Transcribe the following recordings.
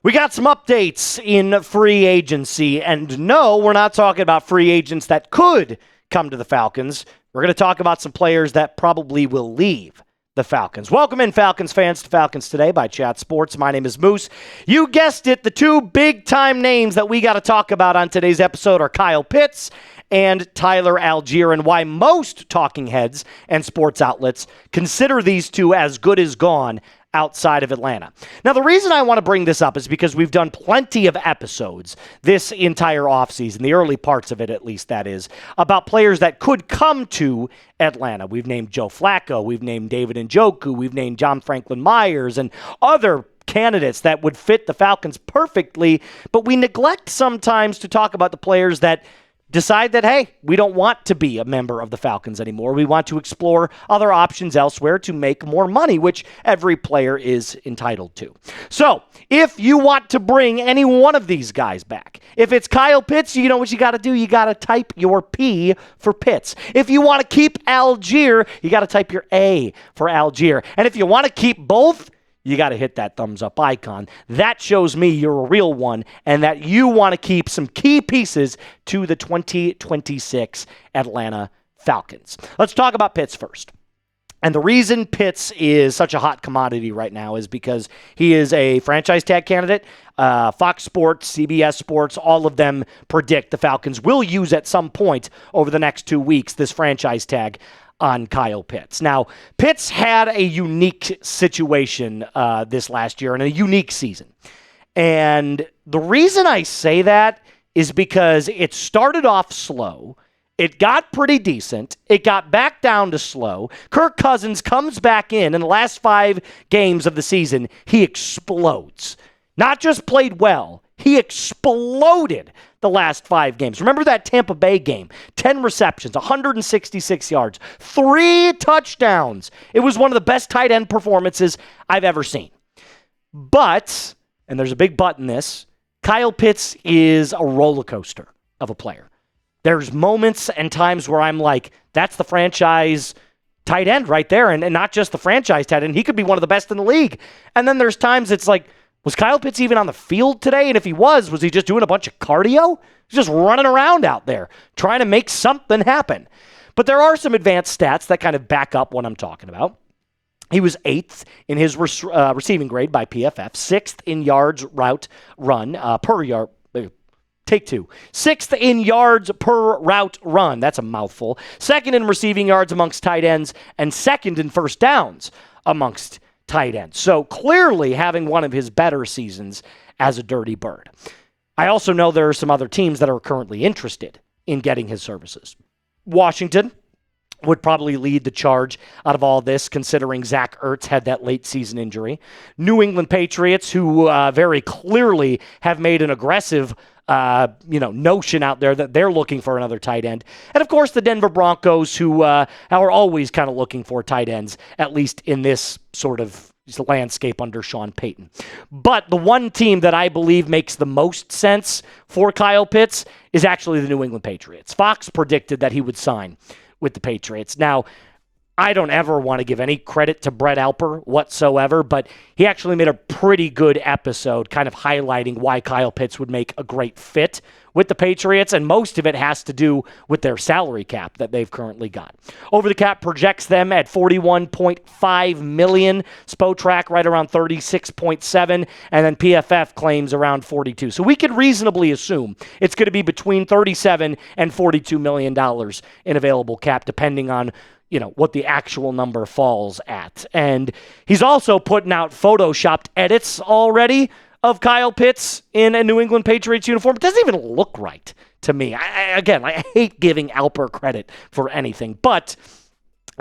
We got some updates in free agency, and no, we're not talking about free agents that could come to the Falcons. We're going to talk about some players that probably will leave the Falcons. Welcome in, Falcons fans, to Falcons Today by Chat Sports. My name is Moose. You guessed it, the two big-time names that we got to talk about on today's episode are Kyle Pitts and Tyler Allgeier, and why most talking heads and sports outlets consider these two as good as gone outside of Atlanta. Now, the reason I want to bring this up is because we've done plenty of episodes this entire offseason, the early parts of it at least, that is, about players that could come to Atlanta. We've named Joe Flacco, we've named David Njoku, we've named John Franklin Myers, and other candidates that would fit the Falcons perfectly, but we neglect sometimes to talk about the players that decide that, hey, we don't want to be a member of the Falcons anymore. We want to explore other options elsewhere to make more money, which every player is entitled to. So, if you want to bring any one of these guys back, if it's Kyle Pitts, you know what you got to do? You got to type your P for Pitts. If you want to keep Allgeier, you got to type your A for Allgeier. And if you want to keep both, you got to hit that thumbs up icon. That shows me you're a real one and that you want to keep some key pieces to the 2026 Atlanta Falcons. Let's talk about Pitts first. And the reason Pitts is such a hot commodity right now is because he is a franchise tag candidate. Fox Sports, CBS Sports, all of them predict the Falcons will use at some point over the next 2 weeks this franchise tag on Kyle Pitts. Now, Pitts had a unique situation this last year and a unique season. And the reason I say that is because it started off slow. It got pretty decent. It got back down to slow. Kirk Cousins comes back in the last 5 games of the season, he explodes. Not just played well, he exploded the last 5 games. Remember that Tampa Bay game? 10 receptions, 166 yards, 3 touchdowns. It was one of the best tight end performances I've ever seen. But, and there's a big but in this, Kyle Pitts is a roller coaster of a player. There's moments and times where I'm like, that's the franchise tight end right there, and not just the franchise tight end. He could be one of the best in the league. And then there's times it's like, was Kyle Pitts even on the field today? And if he was he just doing a bunch of cardio? He's just running around out there trying to make something happen. But there are some advanced stats that kind of back up what I'm talking about. He was 8th in his receiving grade by PFF, 6th in yards route run per yard. Take 2. 6th in yards per route run. That's a mouthful. 2nd in receiving yards amongst tight ends, and 2nd in first downs amongst tight ends. So clearly having one of his better seasons as a dirty bird. I also know there are some other teams that are currently interested in getting his services. Washington would probably lead the charge out of all this, considering Zach Ertz had that late season injury. New England Patriots, who very clearly have made an aggressive notion out there that they're looking for another tight end. And of course, the Denver Broncos, who are always kind of looking for tight ends, at least in this sort of landscape under Sean Payton. But the one team that I believe makes the most sense for Kyle Pitts is actually the New England Patriots. Fox predicted that he would sign with the Patriots. Now, I don't ever want to give any credit to Brett Alper whatsoever, but he actually made a pretty good episode kind of highlighting why Kyle Pitts would make a great fit with the Patriots, and most of it has to do with their salary cap that they've currently got. Over the cap projects them at $41.5 million, Spotrac right around $36.7, and then PFF claims around $42. So we could reasonably assume it's going to be between $37 and $42 million in available cap, depending on what the actual number falls at. And he's also putting out photoshopped edits already of Kyle Pitts in a New England Patriots uniform. It doesn't even look right to me. I hate giving Alper credit for anything, but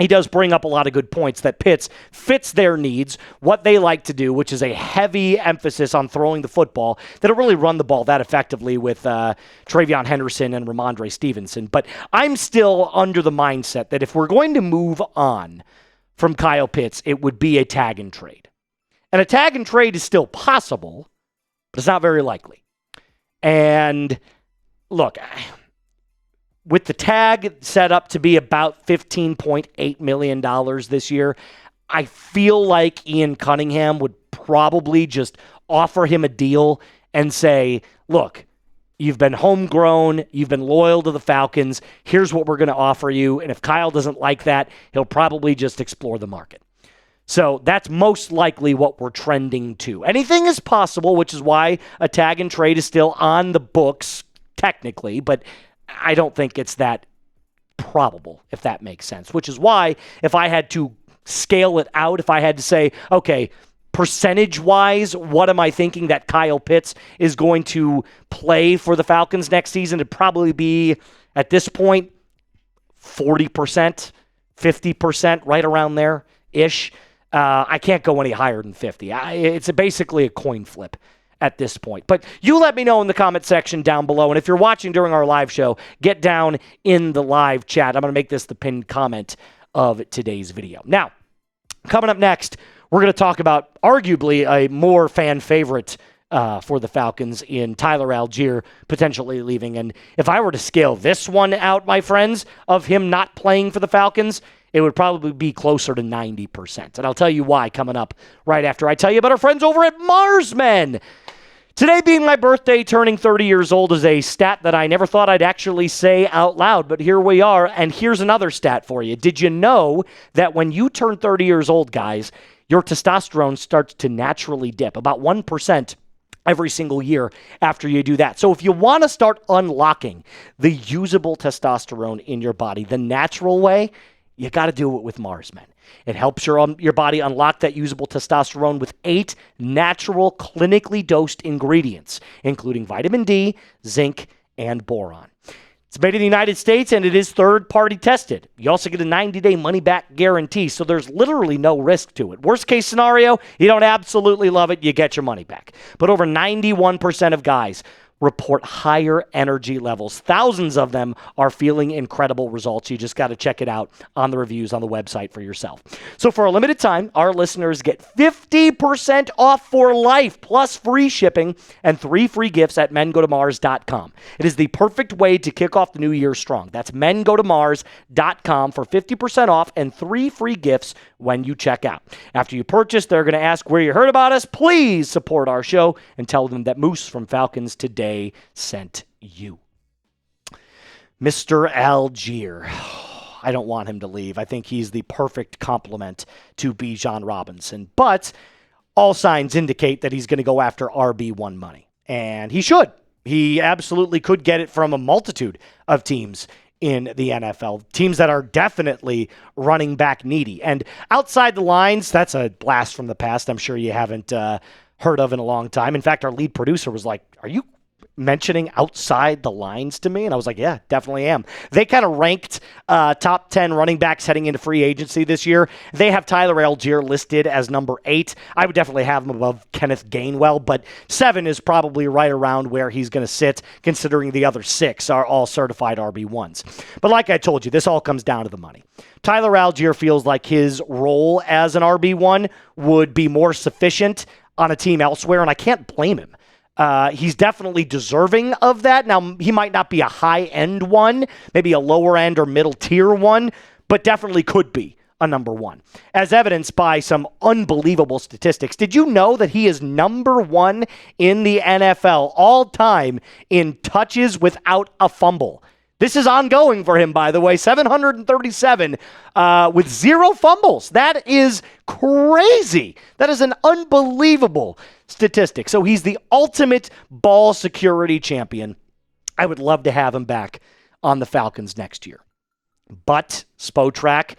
he does bring up a lot of good points that Pitts fits their needs, what they like to do, which is a heavy emphasis on throwing the football. They don't really run the ball that effectively with Travion Henderson and Ramondre Stevenson. But I'm still under the mindset that if we're going to move on from Kyle Pitts, it would be a tag and trade. And a tag and trade is still possible, but it's not very likely. And look, with the tag set up to be about $15.8 million this year, I feel like Ian Cunningham would probably just offer him a deal and say, look, you've been homegrown, you've been loyal to the Falcons, here's what we're going to offer you. And if Kyle doesn't like that, he'll probably just explore the market. So that's most likely what we're trending to. Anything is possible, which is why a tag and trade is still on the books, technically, but I don't think it's that probable, if that makes sense, which is why if I had to scale it out, if I had to say, okay, percentage-wise, what am I thinking that Kyle Pitts is going to play for the Falcons next season? It'd probably be, at this point, 40%, 50%, right around there-ish. I can't go any higher than 50. It's basically a coin flip at this point. But you let me know in the comment section down below. And if you're watching during our live show, get down in the live chat. I'm going to make this the pinned comment of today's video. Now, coming up next, we're going to talk about arguably a more fan favorite for the Falcons in Tyler Allgeier potentially leaving. And if I were to scale this one out, my friends, of him not playing for the Falcons, it would probably be closer to 90%. And I'll tell you why coming up right after I tell you about our friends over at Marsmen. Today being my birthday, turning 30 years old is a stat that I never thought I'd actually say out loud, but here we are, and here's another stat for you. Did you know that when you turn 30 years old, guys, your testosterone starts to naturally dip, about 1% every single year after you do that? So if you want to start unlocking the usable testosterone in your body the natural way, you got to do it with Marsmen. It helps your body unlock that usable testosterone with 8 natural, clinically dosed ingredients, including vitamin D, zinc, and boron. It's made in the United States, and it is third-party tested. You also get a 90-day money-back guarantee, so there's literally no risk to it. Worst-case scenario, you don't absolutely love it, you get your money back. But over 91% of guys report higher energy levels. Thousands of them are feeling incredible results. You just got to check it out on the reviews on the website for yourself. So for a limited time, our listeners get 50% off for life, plus free shipping and 3 free gifts at mengotomars.com. It is the perfect way to kick off the new year strong. That's mengotomars.com for 50% off and 3 free gifts when you check out. After you purchase, they're going to ask where you heard about us. Please support our show and tell them that Moose from Falcons Today sent you. Mr. Allgeier. I don't want him to leave. I think he's the perfect complement to Bijan Robinson. But all signs indicate that he's going to go after RB1 money. And he should. He absolutely could get it from a multitude of teams in the NFL. Teams that are definitely running back needy. And outside the lines, that's a blast from the past I'm sure you haven't heard of in a long time. In fact, our lead producer was like, are you mentioning outside the lines to me? And I was like, yeah, definitely am. They kind of ranked top 10 running backs heading into free agency this year. They have Tyler Allgeier listed as number 8. I would definitely have him above Kenneth Gainwell, but 7 is probably right around where he's going to sit, considering the other 6 are all certified RB1s. But like I told you, this all comes down to the money. Tyler Allgeier feels like his role as an RB1 would be more sufficient on a team elsewhere, and I can't blame him. He's definitely deserving of that. Now, he might not be a high-end one, maybe a lower-end or middle-tier one, but definitely could be a number 1, as evidenced by some unbelievable statistics. Did you know that he is number 1 in the NFL all-time in touches without a fumble? This is ongoing for him, by the way, 737 with 0 fumbles. That is crazy. That is an unbelievable statistic. So he's the ultimate ball security champion. I would love to have him back on the Falcons next year. But Spotrac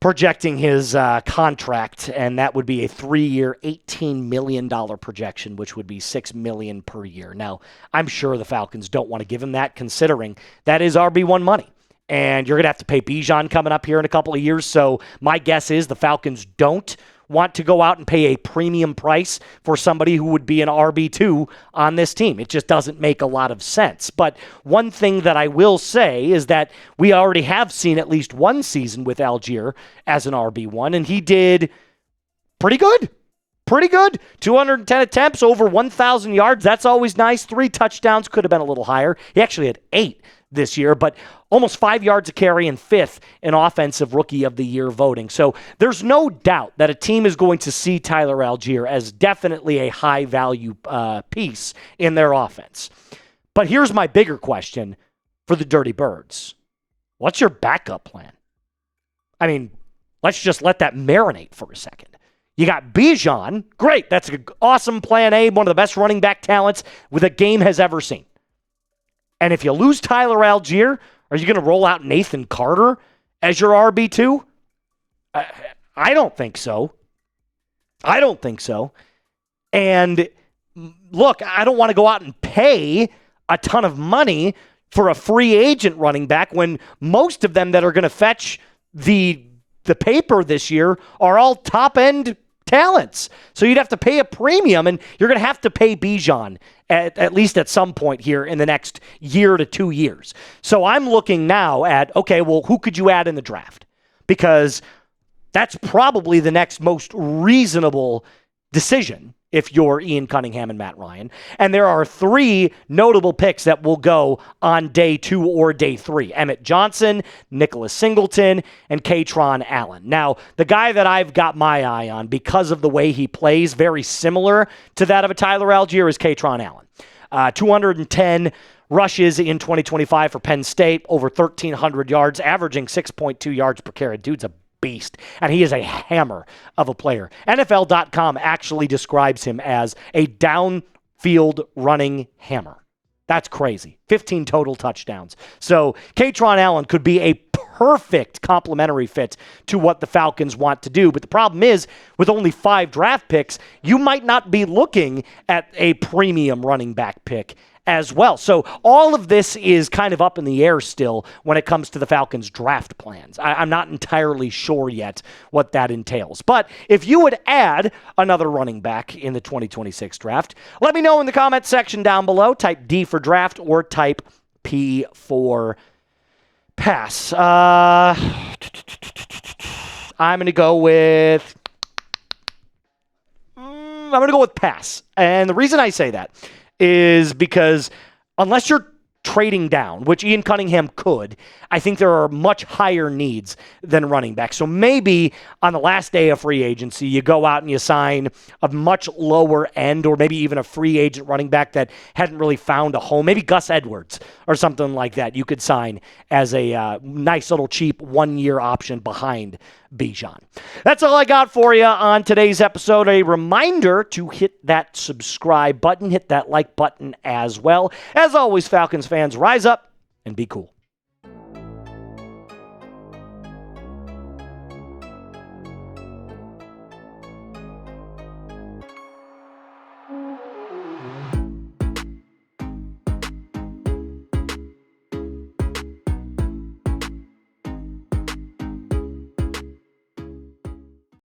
projecting his contract, and that would be a 3-year, $18 million projection, which would be $6 million per year. Now, I'm sure the Falcons don't want to give him that, considering that is RB1 money. And you're going to have to pay Bijan coming up here in a couple of years, so my guess is the Falcons don't want to go out and pay a premium price for somebody who would be an RB2 on this team. It just doesn't make a lot of sense. But one thing that I will say is that we already have seen at least one season with Allgeier as an RB1, and he did pretty good. pretty good. 210 attempts, over 1,000 yards. That's always nice. 3 touchdowns, could have been a little higher. He actually had 8 this year, but almost 5 yards a carry and 5th in Offensive Rookie of the Year voting. So there's no doubt that a team is going to see Tyler Allgeier as definitely a high-value piece in their offense. But here's my bigger question for the Dirty Birds. What's your backup plan? I mean, let's just let that marinate for a second. You got Bijan. Great. That's an awesome plan A, one of the best running back talents the game has ever seen. And if you lose Tyler Allgeier, are you going to roll out Nathan Carter as your RB2? I don't think so. I don't think so. And look, I don't want to go out and pay a ton of money for a free agent running back when most of them that are going to fetch the paper this year are all top-end talents. So you'd have to pay a premium, and you're going to have to pay Bijan at least at some point here in the next year to 2 years. So I'm looking now at, okay, well, who could you add in the draft? Because that's probably the next most reasonable decision if you're Ian Cunningham and Matt Ryan. And there are 3 notable picks that will go on day 2 or day 3. Emmett Johnson, Nicholas Singleton, and Kaytron Allen. Now, the guy that I've got my eye on because of the way he plays, very similar to that of a Tyler Allgeier, is Kaytron Allen. 210 rushes in 2025 for Penn State, over 1,300 yards, averaging 6.2 yards per carry. Dude's a beast, and he is a hammer of a player. NFL.com actually describes him as a downfield running hammer. That's crazy. 15 total touchdowns. So Kaytron Allen could be a perfect complementary fit to what the Falcons want to do. But the problem is, with only 5 draft picks, you might not be looking at a premium running back pick as well. So all of this is kind of up in the air still when it comes to the Falcons' draft plans. I'm not entirely sure yet what that entails. But if you would add another running back in the 2026 draft, let me know in the comment section down below. Type D for draft or type P for pass. I'm going to go with pass. And the reason I say that is because unless you're trading down, which Ian Cunningham could, I think there are much higher needs than running back. So maybe on the last day of free agency, you go out and you sign a much lower end or maybe even a free agent running back that hadn't really found a home. Maybe Gus Edwards or something like that you could sign as a nice little cheap 1-year option behind Bijan. That's all I got for you on today's episode. A reminder to hit that subscribe button, hit that like button as well. As always, Falcons fans, rise up and be cool.